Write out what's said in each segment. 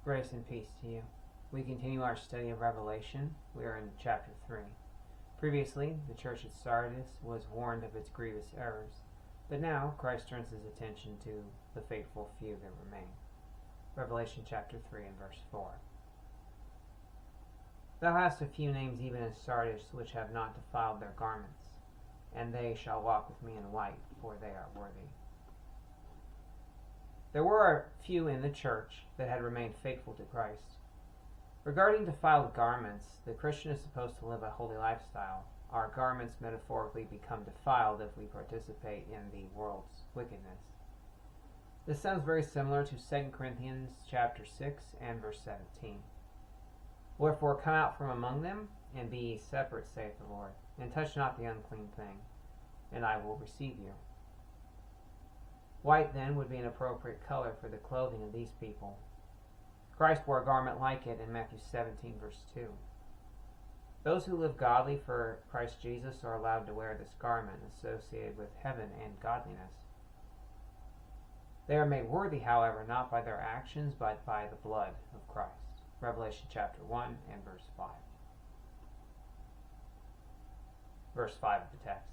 Grace and peace to you. We continue our study of Revelation. We are in chapter 3. Previously, the church at Sardis was warned of its grievous errors, but now Christ turns his attention to the faithful few that remain. Revelation chapter 3 and verse 4. Thou hast a few names even as Sardis, which have not defiled their garments, and they shall walk with me in white, for they are worthy. There were a few in the church that had remained faithful to Christ. Regarding defiled garments, the Christian is supposed to live a holy lifestyle. Our garments metaphorically become defiled if we participate in the world's wickedness. This sounds very similar to 2 Corinthians chapter 6 and verse 17. Wherefore come out from among them, and be ye separate, saith the Lord, and touch not the unclean thing, and I will receive you. White, then, would be an appropriate color for the clothing of these people. Christ wore a garment like it in Matthew 17, verse 2. Those who live godly for Christ Jesus are allowed to wear this garment associated with heaven and godliness. They are made worthy, however, not by their actions, but by the blood of Christ. Revelation chapter 1 and verse 5. Verse 5 of the text.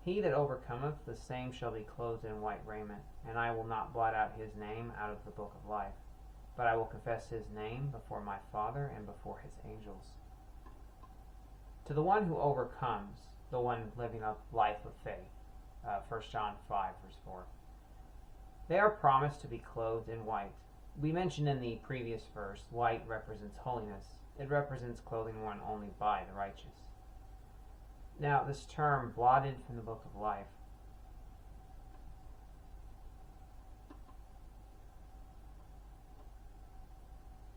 He that overcometh, the same shall be clothed in white raiment, and I will not blot out his name out of the book of life, but I will confess his name before my Father and before his angels. To the one who overcomes, the one living a life of faith, 1 John 5, verse 4, they are promised to be clothed in white. We mentioned in the previous verse, white represents holiness. It represents clothing worn only by the righteous. Now, this term, blotted from the book of life,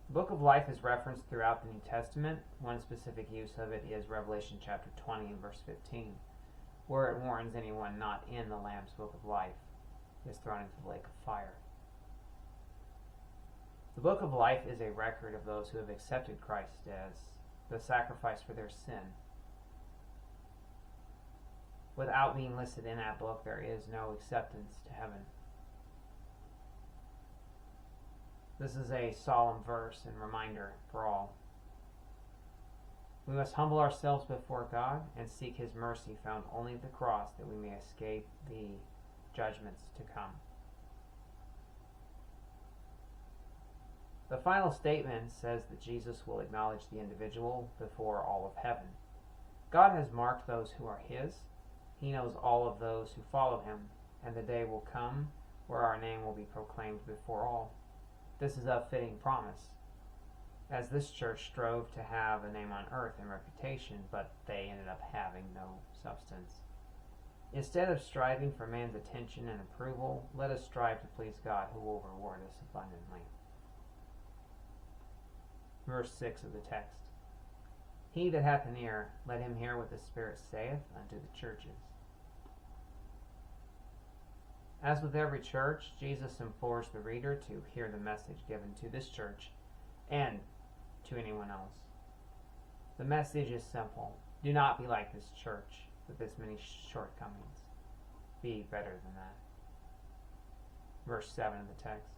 the book of life is referenced throughout the New Testament. One specific use of it is Revelation chapter 20 and verse 15, where it warns anyone not in the Lamb's book of life is thrown into the lake of fire. The book of life is a record of those who have accepted Christ as the sacrifice for their sin. Without being listed in that book, there is no acceptance to heaven. This is a solemn verse and reminder for all. We must humble ourselves before God and seek his mercy found only at the cross, that we may escape the judgments to come. The final statement says that Jesus will acknowledge the individual before all of heaven. God has marked those who are his. He knows all of those who follow him, and the day will come where our name will be proclaimed before all. This is a fitting promise, as this church strove to have a name on earth and reputation, but they ended up having no substance. Instead of striving for man's attention and approval, let us strive to please God, who will reward us abundantly. Verse 6 of the text. He that hath an ear, let him hear what the Spirit saith unto the churches. As with every church, Jesus implores the reader to hear the message given to this church and to anyone else. The message is simple. Do not be like this church with its many shortcomings. Be better than that. Verse 7 of the text.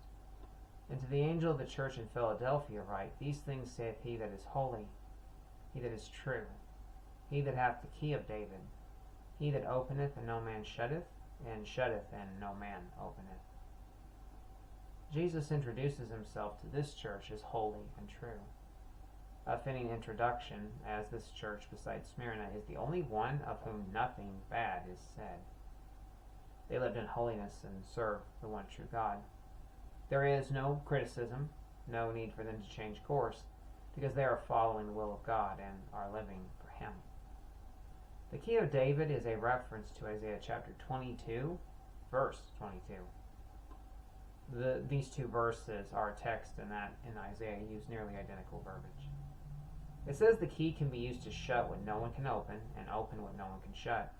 And to the angel of the church in Philadelphia write, These things saith he that is holy, he that is true, he that hath the key of David, he that openeth and no man shutteth, and shutteth and no man openeth. Jesus introduces himself to this church as holy and true. A fitting introduction, as this church besides Smyrna is the only one of whom nothing bad is said. They lived in holiness and served the one true God. There is no criticism, no need for them to change course, because they are following the will of God and are living for him. The key of David is a reference to Isaiah chapter 22, verse 22. These two verses are text and that in Isaiah use nearly identical verbiage. It says the key can be used to shut what no one can open and open what no one can shut.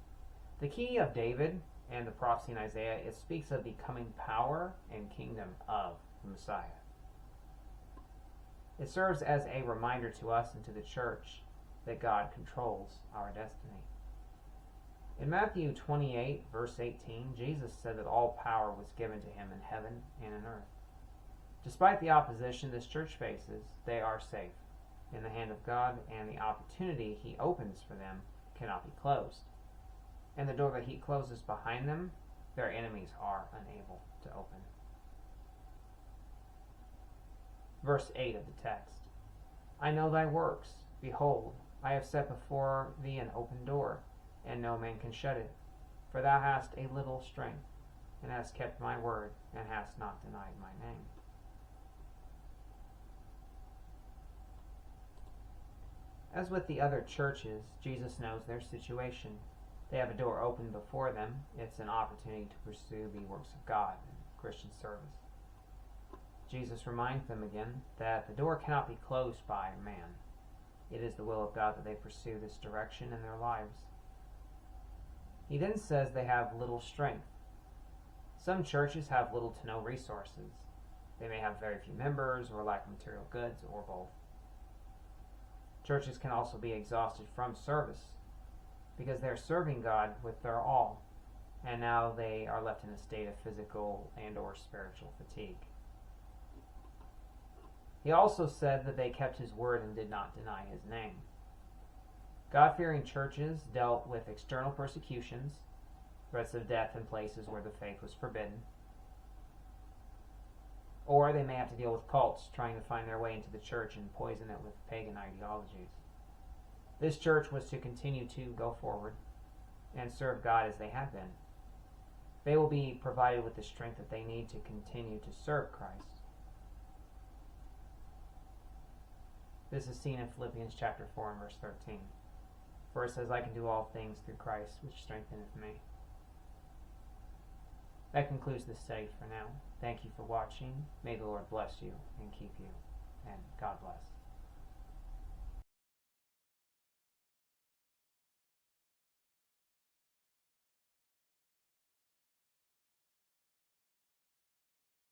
The key of David and the prophecy in Isaiah, it speaks of the coming power and kingdom of the Messiah. It serves as a reminder to us and to the church that God controls our destiny. In Matthew 28, verse 18, Jesus said that all power was given to him in heaven and in earth. Despite the opposition this church faces, they are safe in the hand of God, and the opportunity He opens for them cannot be closed. And the door that He closes behind them, their enemies are unable to open. Verse 8 of the text. I know thy works. Behold, I have set before thee an open door, and no man can shut it. For thou hast a little strength, and hast kept my word, and hast not denied my name. As with the other churches, Jesus knows their situation. They have a door open before them. It's an opportunity to pursue the works of God and Christian service. Jesus reminds them again that the door cannot be closed by man. It is the will of God that they pursue this direction in their lives. He then says they have little strength. Some churches have little to no resources. They may have very few members or lack material goods, or both. Churches can also be exhausted from service because they're serving God with their all, and now they are left in a state of physical and or spiritual fatigue. He also said that they kept His word and did not deny His name. God-fearing churches dealt with external persecutions, threats of death in places where the faith was forbidden, or they may have to deal with cults trying to find their way into the church and poison it with pagan ideologies. This church was to continue to go forward and serve God as they had been. They will be provided with the strength that they need to continue to serve Christ. This is seen in Philippians chapter 4 and verse 13. For it says, I can do all things through Christ, which strengtheneth me. That concludes this study for now. Thank you for watching. May the Lord bless you and keep you. And God bless.